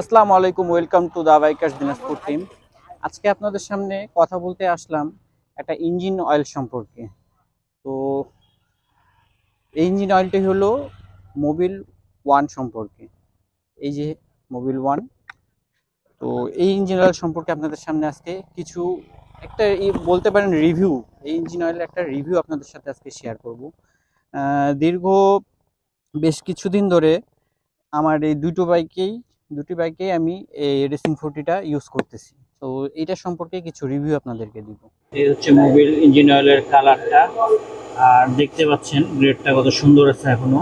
আসসালামু আলাইকুম, welcome to the bikers Dinajpur team. আজকে আপনাদের সামনে কথা বলতে আসলাম একটা ইঞ্জিন অয়েল সম্পর্কে। তো এই ইঞ্জিন অয়েলটি হলো মোবিল ওয়ান সম্পর্কে। এই যে মোবিল ওয়ান, তো এই ইঞ্জিন অয়েল সম্পর্কে আপনাদের সামনে আজকে কিছু একটা বলতে পারেন রিভিউ, এই ইঞ্জিন অয়েলের একটা রিভিউ আপনাদের সাথে আজকে শেয়ার করব। দীর্ঘ বেশ কিছুদিন ধরে আমার এই দুটি বাইকেই আমি এই রেসিং 40টা ইউজ করতেছি। তো এইটা সম্পর্কে কিছু রিভিউ আপনাদেরকে দিব। এই হচ্ছে মোবিল ইঞ্জিন অয়েলের কালারটা, আর দেখতে পাচ্ছেন গ্রেডটা কত সুন্দর আছে এখনো।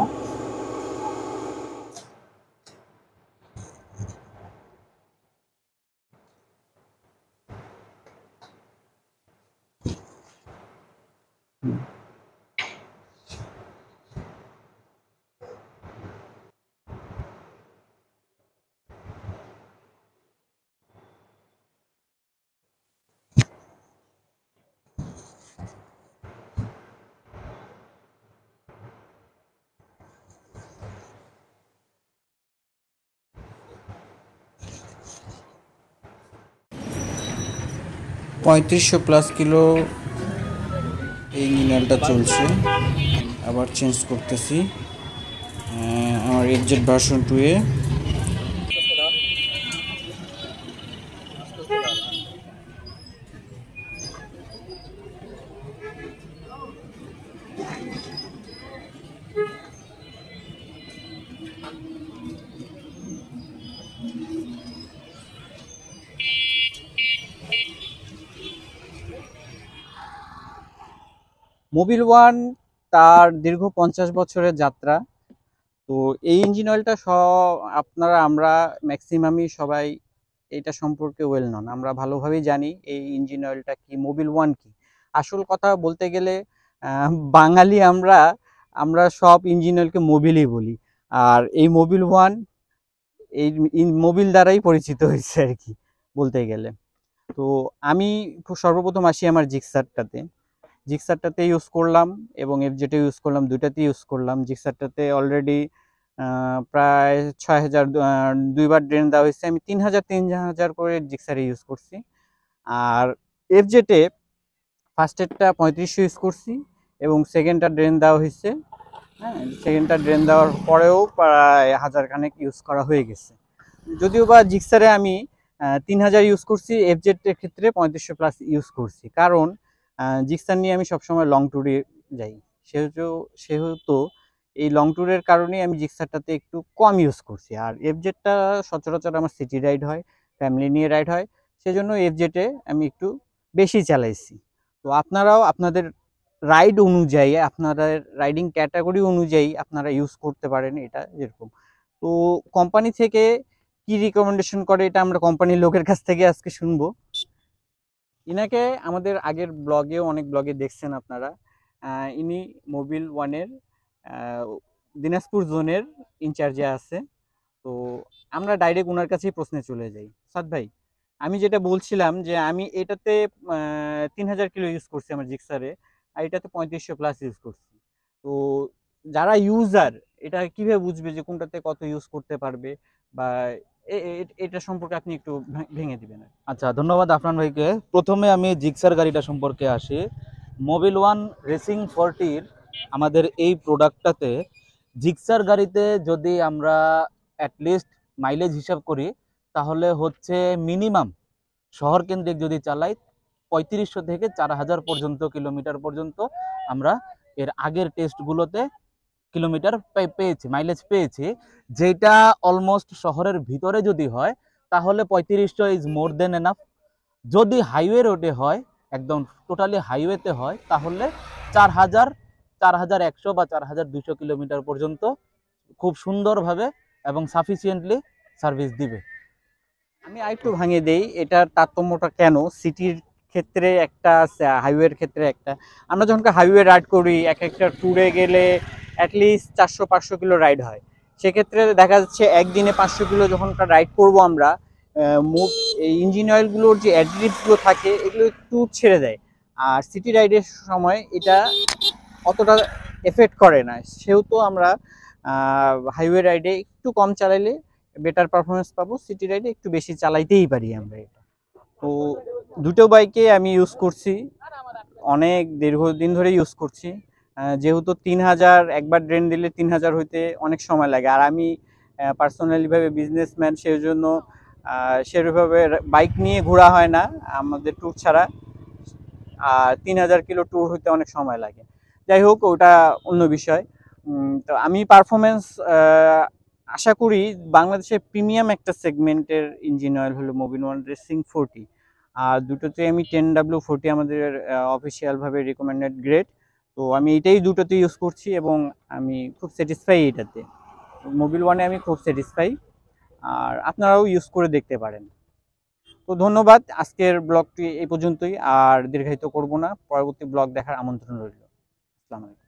3500+ কিলো এই ইঞ্জিন অয়েলটা চলছে। আবার চেঞ্জ করতেছি আমার এফজেড ভার্সন 2 এ। মোবিল ওয়ান তার দীর্ঘ 50 বছরের যাত্রা। তো এই ইঞ্জিন অয়েলটা আমরা ম্যাক্সিমামই সবাই এটা সম্পর্কে ওয়েল নন, আমরা ভালোভাবেই জানি এই ইঞ্জিন অয়েলটা কি, মোবিল ওয়ান কি। আসল কথা বলতে গেলে বাঙালি আমরা আমরা সব ইঞ্জিন অয়েলকে মোবিলই বলি, আর এই মোবিল ওয়ান এই মোবিল দ্বারাই পরিচিত হয়েছে আর কি বলতে গেলে। তো আমি সর্বপ্রথম আসি আমার জিক্সারটাতে ইউজ করলাম এবং এফজেডে ইউজ করলাম, দুইটাতে ইউজ করলাম। জিক্সারটাতে অলরেডি প্রায় 6000 দুইবার ড্রেন দেওয়া হয়েছে, আমি 3000 করে জিক্সারে ইউজ করছি। আর এফজেডে ফার্স্টেরটা 3500 ইউজ করছি এবং সেকেন্ডটা ড্রেন দেওয়া হয়েছে। হ্যাঁ, সেকেন্ডটা ড্রেন দেওয়ার পরেও প্রায় 1000 খানেক ইউজ করা হয়ে গেছে। যদিও বা জিক্সারে আমি 3000 ইউজ করছি, এফজেডের ক্ষেত্রে 3500+ ইউজ করছি, কারণ জিক্সার নিয়ে আমি সবসময় লং ট্যুরে যাই। সেহেতু এই লং ট্যুরের কারণেই আমি জিক্সারটাতে একটু কম ইউজ করছি। আর এফজেডটা সচরাচর আমার সিটি রাইড হয়, ফ্যামিলি নিয়ে রাইড হয়, সেজন্য এফজেডে আমি একটু বেশি চালাইছি। তো আপনারাও আপনাদের রাইড অনুযায়ী, আপনাদের রাইডিং ক্যাটাগরি অনুযায়ী আপনারা ইউজ করতে পারেন এটা যেরকম। তো কোম্পানি থেকে কি রিকমেন্ডেশন করে এটা আমরা কোম্পানির লোকের কাছ থেকে আজকে শুনবো। ইনাকে আমাদের আগের অনেক ব্লগে দেখছেন আপনারা। ইনি মোবিল ওয়ানের দিনাজপুর জোনের ইনচার্জে আছে। তো আমরা ডাইরেক্ট ওনার কাছেই প্রশ্নে চলে যাই। সাদ ভাই, আমি যেটা বলছিলাম যে আমি এটাতে 3000 কিলো ইউজ করছি আমার জিক্সারে, আর এটাতে 3500+ ইউজ করছি। তো যারা ইউজার এটা কিভাবে বুঝবে যে কোনটাতে কত ইউজ করতে পারবে, বা এটা সম্পর্কে আপনি একটু ভেঙে দিবেন। আচ্ছা, ধন্যবাদ আফরান ভাইকে। প্রথমে আমি জিক্সার গাড়িটা সম্পর্কে আসি। মোবিল ওয়ান রেসিং 40 আমাদের এই প্রোডাক্টটাতে, জিক্সার গাড়িতে যদি আমরা অ্যাটলিস্ট মাইলেজ হিসাব করি, তাহলে হচ্ছে মিনিমাম শহর কেন্দ্রিক যদি চালাই 3500 থেকে 4000 পর্যন্ত কিলোমিটার পর্যন্ত আমরা এর আগের টেস্টগুলোতে কিলোমিটার পেয়েছি, মাইলেজ পেয়েছি। যেটা অলমোস্ট শহরের ভিতরে যদি হয় তাহলে 3500 ইজ মোর দেন এনাফ। যদি হাইওয়ে রোডে হয়, একদম টোটালি হাইওয়েতে হয়, তাহলে 4000, 4100 বা 4200 কিলোমিটার পর্যন্ত খুব সুন্দরভাবে এবং সাফিসিয়েন্টলি সার্ভিস দিবে। আমি আরেকটু ভাঙিয়ে দেই এটার তারতম্যটা কেন সিটির ক্ষেত্রে একটা, হাইওয়ের ক্ষেত্রে একটা। আমরা যখন হাইওয়ে রাইড করি, একটা ট্যুরে গেলে অ্যাটলিস্ট 400-500 কিলো রাইড হয়। সেক্ষেত্রে দেখা যাচ্ছে একদিনে 500 কিলো যখন রাইড করব আমরা, এই ইঞ্জিন অয়েলগুলোর যে অ্যাডিটিভসগুলো থাকে এগুলো একটু ছেড়ে দেয়। আর সিটি রাইডের সময় এটা অতটা এফেক্ট করে না, সেহেতু আমরা হাইওয়ে রাইডে একটু কম চালাইলে বেটার পারফরমেন্স পাবো, সিটি রাইডে একটু বেশি চালাইতেই পারি আমরা এটা। তো দুটো বাইকে আমি ইউজ করছি, অনেক দীর্ঘদিন ধরে ইউজ করছি। যেহেতু 3000 একবার ড্রেন দিলে 3000 হইতে অনেক সময় লাগে, আর আমি পার্সোনালিভাবে বিজনেসম্যান, সেই জন্য সেভাবে বাইক নিয়ে ঘোরা হয় না আমাদের ট্যুর ছাড়া। আর 3000 কিলো ট্যুর হইতে অনেক সময় লাগে। যাই হোক, ওটা অন্য বিষয়। তো আমি পারফরমেন্স আশা করি বাংলাদেশের প্রিমিয়াম একটা সেগমেন্টের ইঞ্জিন অয়েল হলো মোবিল ওয়ান রেসিং 40। আর দুটোতে আমি 10W40 আমাদের অফিসিয়ালভাবে রিকমেন্ডেড গ্রেড। তো আমি এটাই দুটোতে ইউজ করছি এবং আমি খুব স্যাটিসফাই এটাতে। মোবিল ওয়ানে আমি খুব স্যাটিসফাই, আর আপনারাও ইউজ করে দেখতে পারেন। তো ধন্যবাদ, আজকের ব্লগটি এই পর্যন্তই, আর দীর্ঘায়িত করব না। পরবর্তী ব্লগ দেখার আমন্ত্রণ রইল। আসসালামু আলাইকুম।